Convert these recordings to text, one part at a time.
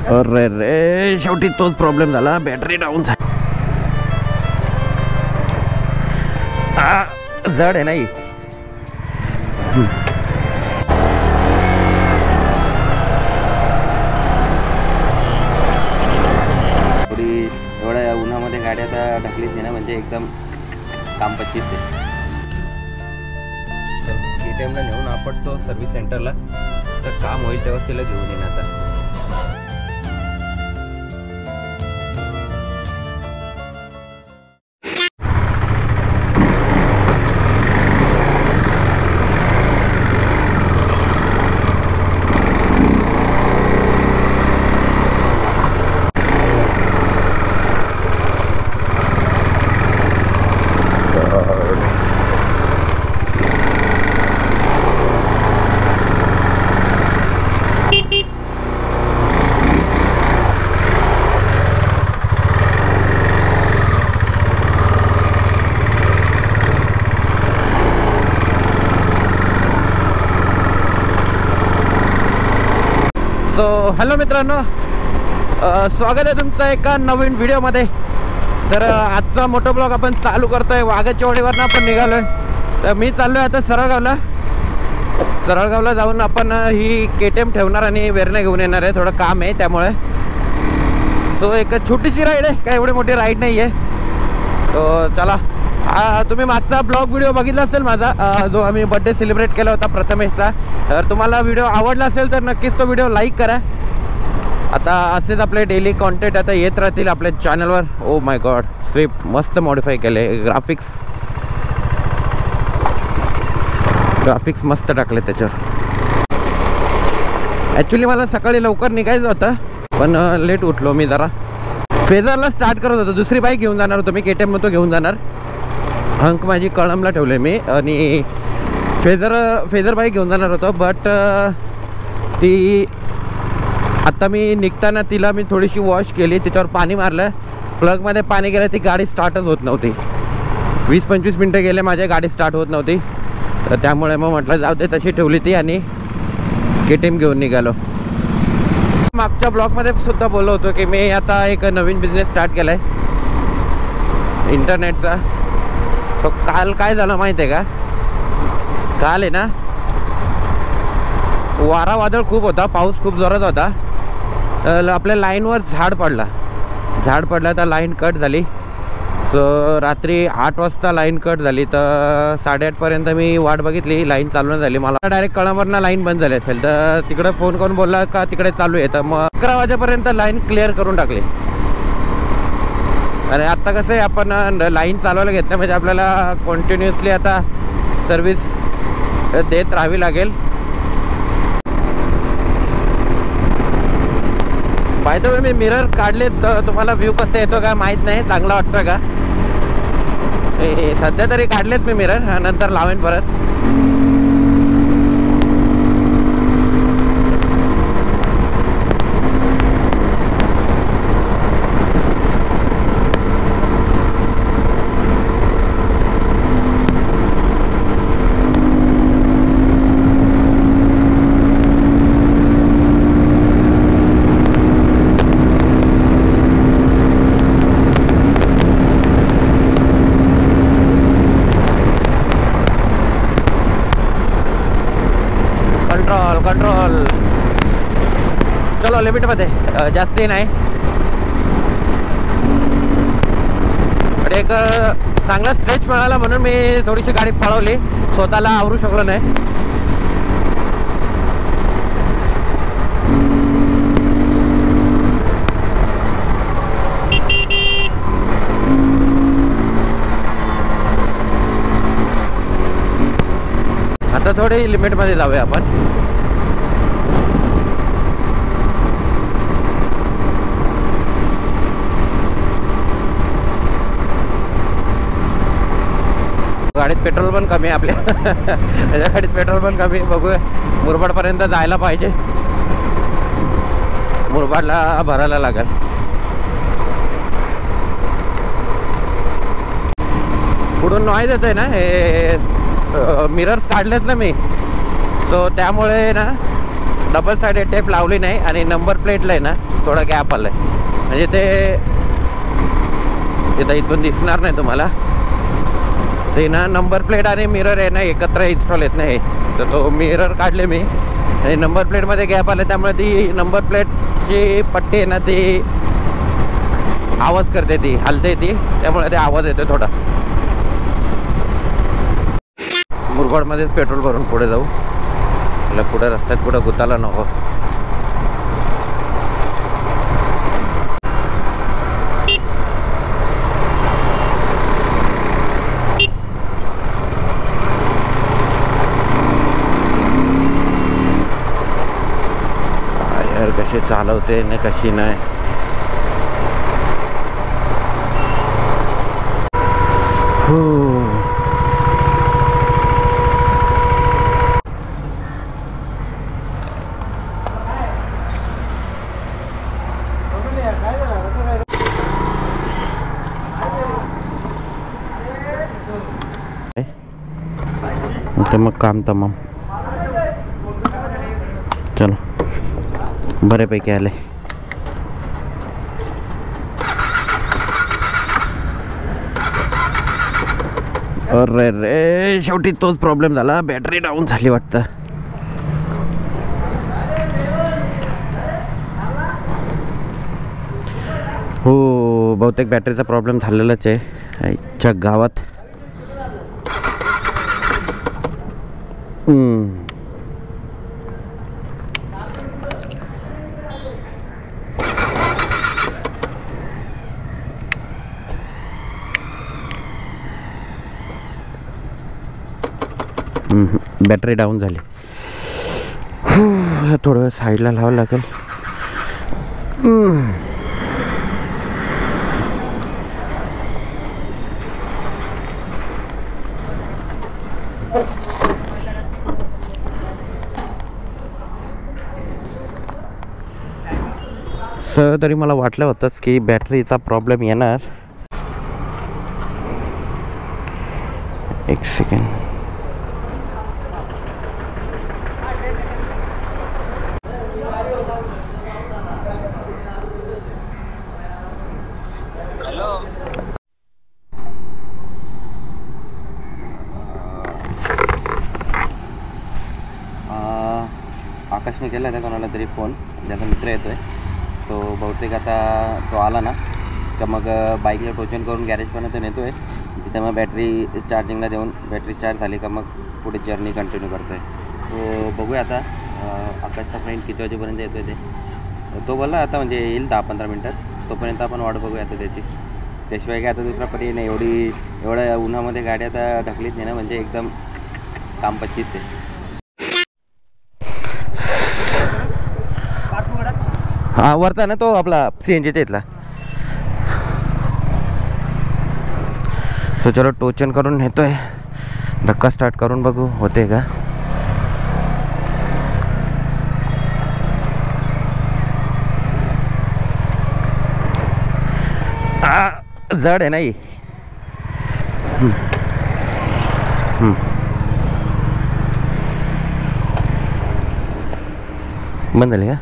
अरे रे, शेवटी तोच प्रॉब्लेम झाला, बॅटरी डाऊन झाली. जड आहे नाही. थोडी एवढ्या उन्हामध्ये गाड्या आता ढकलीच नाही ना, म्हणजे एकदम काम पच्चीस आहे. KTMला नेऊन आपटतो सर्व्हिस सेंटरला, तर काम होईल तेव्हा तिला घेऊन येईन आता. सो हॅलो मित्रांनो, स्वागत आहे तुमचं एका नवीन व्हिडिओमध्ये. तर आजचा मोठा ब्लॉग आपण चालू करतोय. वाघाचीवाडीवरनं आपण निघालोय. तर मी चाललोय आता सरळगावला जाऊन आपण ही KTM ठेवणार आणि वेरणे घेऊन येणार आहे. थोडं काम आहे त्यामुळे. सो एक छोटीशी राईड आहे, काय एवढी मोठी राईड नाही आहे. तो चला, तुम्ही मागचा ब्लॉग व्हिडिओ बघितला असेल माझा, जो आम्ही बड्डे सेलिब्रेट केला होता प्रथमेशचा. तर तुम्हाला व्हिडिओ आवडला असेल तर नक्कीच तो व्हिडिओ लाईक करा. आता असेच आपले डेली कॉन्टेंट आता येत राहतील आपल्या चॅनलवर. ओ माय गॉड, स्विफ्ट मस्त मॉडिफाय केले, ग्राफिक्स मस्त टाकले त्याच्यावर. ॲक्च्युली मला सकाळी लवकर निघायचं होतं, पण लेट उठलो मी जरा. फेझरला स्टार्ट करत होतो, दुसरी बाईक घेऊन जाणार होतो मी. KTM मध्ये घेऊन जाणार. अंक माझी कळमला ठेवले मी, आणि फेझर बाईक घेऊन जाणार होतो. बट ती आत्ता मी निघताना तिला मी थोडीशी वॉश केली, त्याच्यावर पाणी मारलं, प्लगमध्ये पाणी गेलं, ती गाडी स्टार्टच होत नव्हती. 20-25 मिनटं गेले माझ्या, गाडी स्टार्ट होत नव्हती. तर त्यामुळे मग म्हटलं जाऊ दे, तशी ठेवली ती आणि KTM घेऊन निघालो. मागच्या ब्लॉगमध्ये सुद्धा बोललो होतो की मी आता एक नवीन बिझनेस स्टार्ट केला आहे इंटरनेटचा. सो काल काय झालं माहिती आहे का? काल आहे ना, वारा वादळ खूप होता, पाऊस खूप जोरात होता. तर आपल्या लाईनवर झाड पडला तर लाईन कट झाली. सो रात्री 8 वाजता लाईन कट झाली. तर 8:30पर्यंत मी वाट बघितली, लाईन चालू नाही झाली. मला डायरेक्ट कळमवरनं लाईन बंद झाली असेल. तर तिकडे फोन करून बोलला का तिकडे चालू आहे. तर मग 11 वाजेपर्यंत लाईन क्लिअर करून टाकली. आणि आत्ता कसं आहे, आपण लाईन चालवायला घेतलं म्हणजे आपल्याला कंटिन्युअसली आता सर्विस देत राहावी लागेल. By the way me mirror काढले, तर तुम्हाला व्ह्यू कसं येतो का माहीत नाही, चांगला वाटतोय का? सध्या तरी काढलेत मी मिरर, नंतर लावेन परत. कंट्रोल चलो, लिमिटमध्ये, जास्ती नाही. पण एक चांगला स्ट्रेच मिळाला म्हणून मी थोडीशी गाडी पळवली, स्वतःला आवरू शकलो नाही. आता थोडी लिमिटमध्ये जाऊया आपण. गाडीत पेट्रोल पण कमी आहे आपल्या. त्याच्या गाडीत पेट्रोल पण कमी. बघूया, मुरबाडपर्यंत जायला पाहिजे. मुरबाडला भरायला लागेल. पुढून नॉईज येतोय ना, हे मिरर्स काढलेत ना मी. सो त्यामुळे ना डबल साइडेड टेप लावली नाही आणि नंबर प्लेटला आहे ना थोडा गॅप आलाय, म्हणजे ते तिथं इथून दिसणार नाही तुम्हाला. ते ना नंबर प्लेट आणि मिरर आहे ना एकत्र इन्स्टॉल येत नाही, तर तो मिरर काढले मी आणि नंबर प्लेटमध्ये गॅप आले, त्यामुळे ती नंबर प्लेटची पट्टी आहे ना ती आवाज करते, ती हलते ती, त्यामुळे ते आवाज येतो थोडा. मुरबाडमध्येच पेट्रोल भरून पुढे जाऊ, मला पुढे रस्त्यात कुठं गुताला नको. यार कशी चालवते ना कशी नाही. तर मग काम तमाम. चलो बऱ्यापैकी आले. अरे रे शेवटी तोच प्रॉब्लेम झाला, बॅटरी डाऊन झाली वाटतं. हो बहुतेक बॅटरीचा प्रॉब्लेम झालेलाच आहे आईच्या गावात. बॅटरी डाऊन झाली. थोडं वेळ साईडला लावावं लागेल. तरी मला वाटलं होतंच की बॅटरीचा प्रॉब्लेम येणार. एक सेकंड. आकाशने केला होता कोणाला तरी फोन, त्याचा मित्र येतो आहे. सो बहुतेक आता तो आला ना का मग बाईकला टोचन करून गॅरेजपर्यंत नेतो आहे. तिथे मग बॅटरी चार्जिंगला देऊन बॅटरी चार्ज झाली का मग पुढे जर्नी कंटिन्यू करतो आहे. तो बघूया आता आकाशचा फ्रेंड किती वाजेपर्यंत येतो आहे ते. तो बोलला आता म्हणजे येईल 10-15 मिनटात, तोपर्यंत आपण वाट बघूया आता त्याची. त्याशिवाय काय आता दुसरा पर्याय नाही. एवढ्या उन्हामध्ये गाड्या आता ढकलीत नाही ना, म्हणजे एकदम काम 25 आहे. हा वरचा ना तो आपला CNGच्या इथला. तो चलो टोचन करून नेतोय, धक्का स्टार्ट करून बघू होते का. जड आहे नाही. बंद झाली का.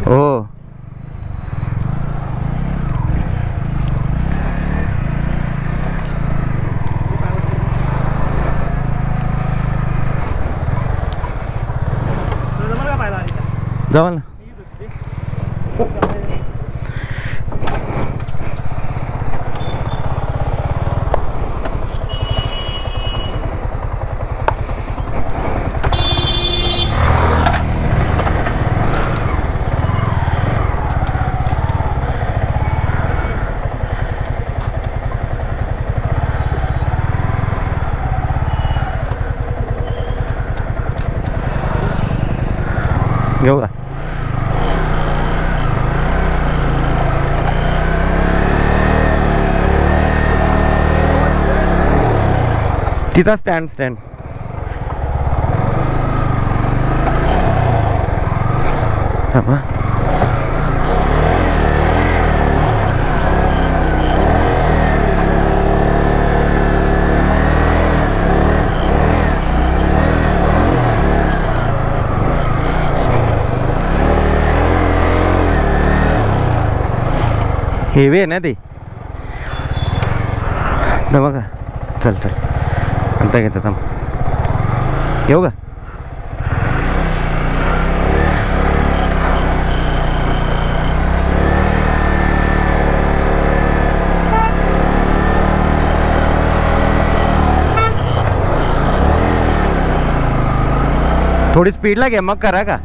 हो जाऊ ना. घेऊ का. तिचा स्टँड हा. हेवी आहे ना ती. बघा चल चल आता घेतात घेऊ का. थोडी स्पीडला घे मग करा का.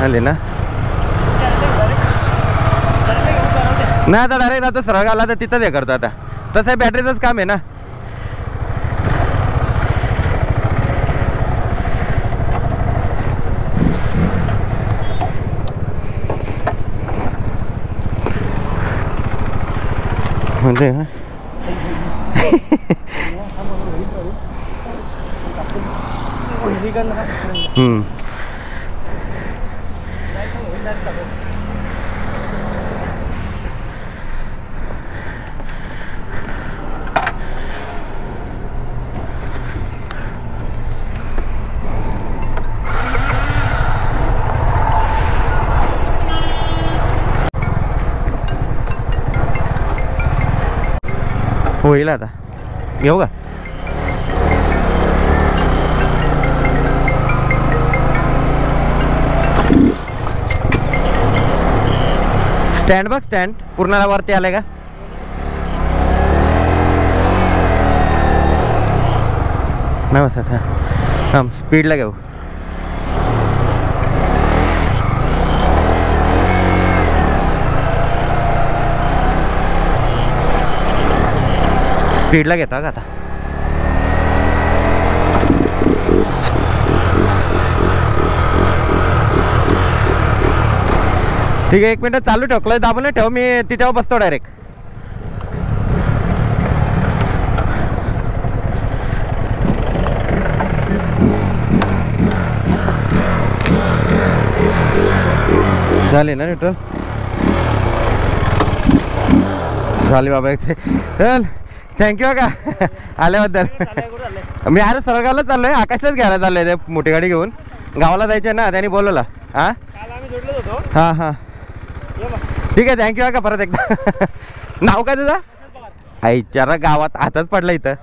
आले ना नाही आता डायरेक्ट आता सरळ आला तर तिथंच हे करतो. आता तसं बॅटरीचंच काम आहे ना. म्हणजे होईल आता घेऊ का. स्टँड बघ स्टँड पूर्ण वरती आलाय का. नाही बसत हां स्पीडला घेऊ. स्पीडला घेता का आता. ठीक आहे 1 मिनिट चालू ठेव. क्लच दाबून ठेव मी तिच्यावर बसतो डायरेक्ट. झाली ना न्यूट्रल झाली बाबा. चल थँक्यू का आल्याबद्दल. मी अरे सरगावला चाललोय आकाशलाच घ्यायला चाललोय ते मोठी गाडी घेऊन. गावाला जायचं ना त्यांनी बोलवलं. हां हां हां ठीक आहे थँक्यू का परत एकदा. नाव काय तुझा. आईचारा गावात आताच पडला इथं.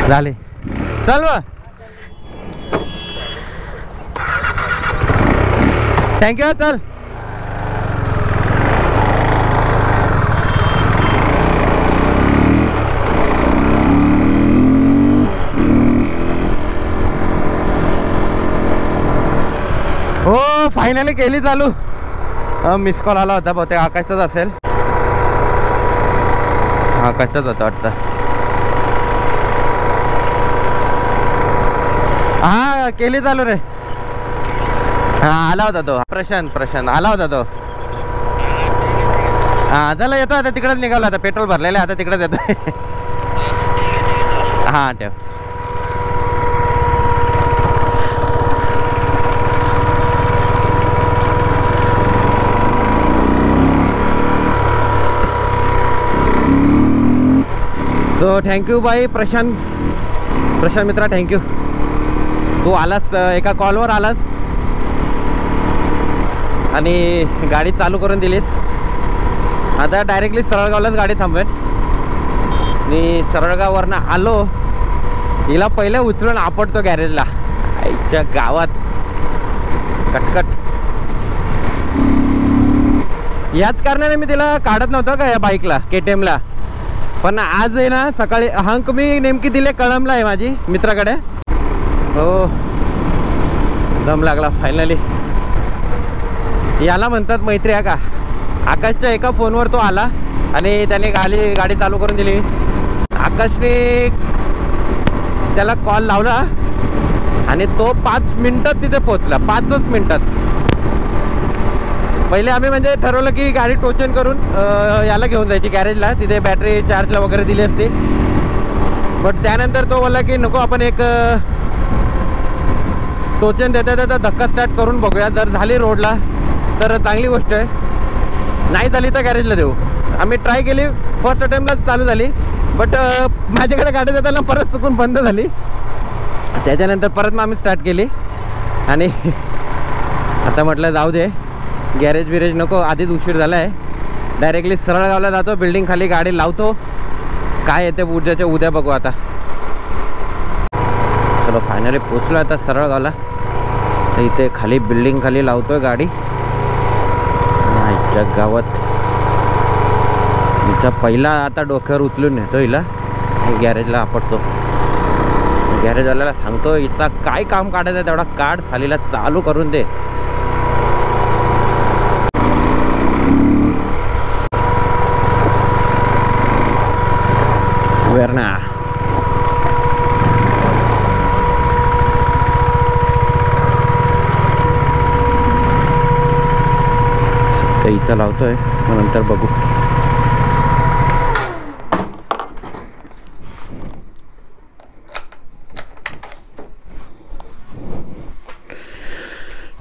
झाले चल मग थँक्यू चल. हो फायनली केली चालू. मिस कॉल आला होता बहुतेक आकाशचाच असेल. आकाशचाच होता वाटतं. हा केली चालू रे. हा आला होता तो प्रशांत आला होता तो. हा चला येतो आता तिकडेच निघाला. आता पेट्रोल भरलेलं आहे आता तिकडेच येतोय. हां ठेव. So thank you by Prashant Mitra thank you. तू आलास एका कॉलवर आलास आणि गाडी चालू करून दिलीस. आता डायरेक्टली सरळगावलाच गाडी थांबवेन. मी सरळगाववरनं आलो हिला पहिले उचलून आपटतो गॅरेजला. आईच्या गावात कटकट. याच कारणाने मी तिला काढत नव्हतं का या बाईकला KTMला. पण आज आहे ना सकाळी हंक मी नेमकी दिले कळमला आहे माझी मित्राकडे. हो दम लागला फायनली. याला म्हणतात मैत्री आहे का. आकाशच्या एका फोनवर तो आला आणि त्याने गाडी चालू करून दिली. आकाशने त्याला कॉल लावला आणि तो 5 मिनिटात तिथे पोहोचला. 5च मिनिटात. पहिले आम्ही म्हणजे ठरवलं की गाडी टोचन करून याला घेऊन जायची गॅरेजला. तिथे बॅटरी चार्जला वगैरे दिली असते. बट त्यानंतर तो बोलला की नको आपण एक टोचन देता धक्का स्टार्ट करून बघूया. जर झाली रोडला तर चांगली गोष्ट आहे. नाही झाली तर गॅरेजला देऊ. आम्ही ट्राय केली. फर्स्ट अटेम्प्टलाच चालू झाली. बट माझ्याकडे गाडी देताना परत चुकून बंद झाली. त्याच्यानंतर परत मग आम्ही स्टार्ट केली आणि आता म्हटलं जाऊ दे, गॅरेज बिरेज नको, आधीच उशीर झाला आहे. डायरेक्टली सरळगावला जातो, बिल्डिंग खाली गाडी लावतो, काय येते उद्याच्या उद्या बघू आता. चलो फायनली पोचलो आता सरळगावला. तर इथे खाली बिल्डिंग खाली लावतोय गाडी. आजच्या गावात हिचा पहिला आता डोक्यावर उचलून नेतो हिला आणि गॅरेजला आपटतो. गॅरेजवाल्याला सांगतो हिचा काय काम काढायचं आहे तेवढा काढ, सालीला चालू करून दे. वेरणा इथं लावतोय, मग नंतर बघू.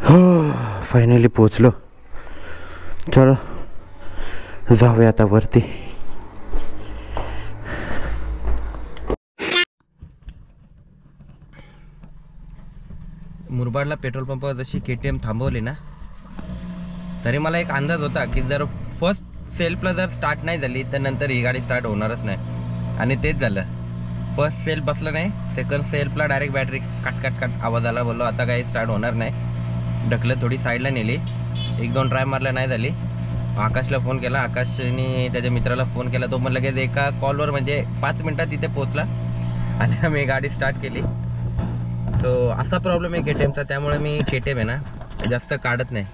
हो फायनली पोचलो. चलो जाऊया आता वरती. मुरबाडला पेट्रोल पंपावर जशी KTM थांबवली ना, तरी मला एक अंदाज होता की जर फर्स्ट सेल्फला जर स्टार्ट नाही झाली तर नंतर ही गाडी स्टार्ट होणारच नाही. आणि तेच झालं. फर्स्ट सेल्फ बसलं नाही, सेकंड सेल्फला डायरेक्ट बॅटरी काट काट काट आवाज आला. बोललो आता काही स्टार्ट होणार नाही. ढकलं थोडी साईडला नेली, 1-2 ट्राय मारल्या नाही झाली. आकाशला फोन केला, आकाशने त्याच्या मित्राला फोन केला. तो पण लगेच एका कॉलवर म्हणजे 5 मिनिटात तिथे पोचला आणि आम्ही गाडी स्टार्ट केली. सो असा प्रॉब्लेम आहे KTMचा, त्यामुळे मी KTM आहे ना जास्त काढत नाही.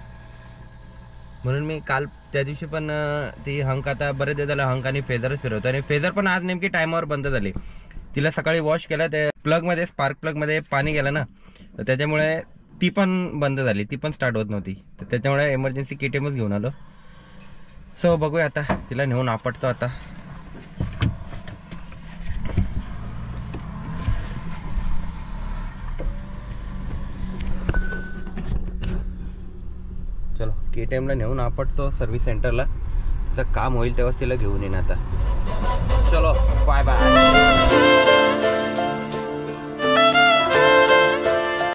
म्हणून मी काल त्या दिवशी पण ती हंक, आता बरेच दिवस झालं हंक आणि फेजरच फिरवतो. आणि फेजर पण आज नेमकी टायमावर बंद झाली. तिला सकाळी वॉश केलं, ते प्लगमध्ये स्पार्क प्लगमध्ये पाणी गेलं ना, तर त्याच्यामुळे ती पण बंद झाली, ती पण स्टार्ट होत नव्हती. तर त्याच्यामुळे एमर्जन्सी KTMच घेऊन आलो. सो बघूया आता, तिला नेऊन आपटतो आता. चलो KTMला नेऊन आपटतो सर्व्हिस सेंटरला. तिचं काम होईल तेव्हाच तिला घेऊन येईन आता. चलो बाय बाय.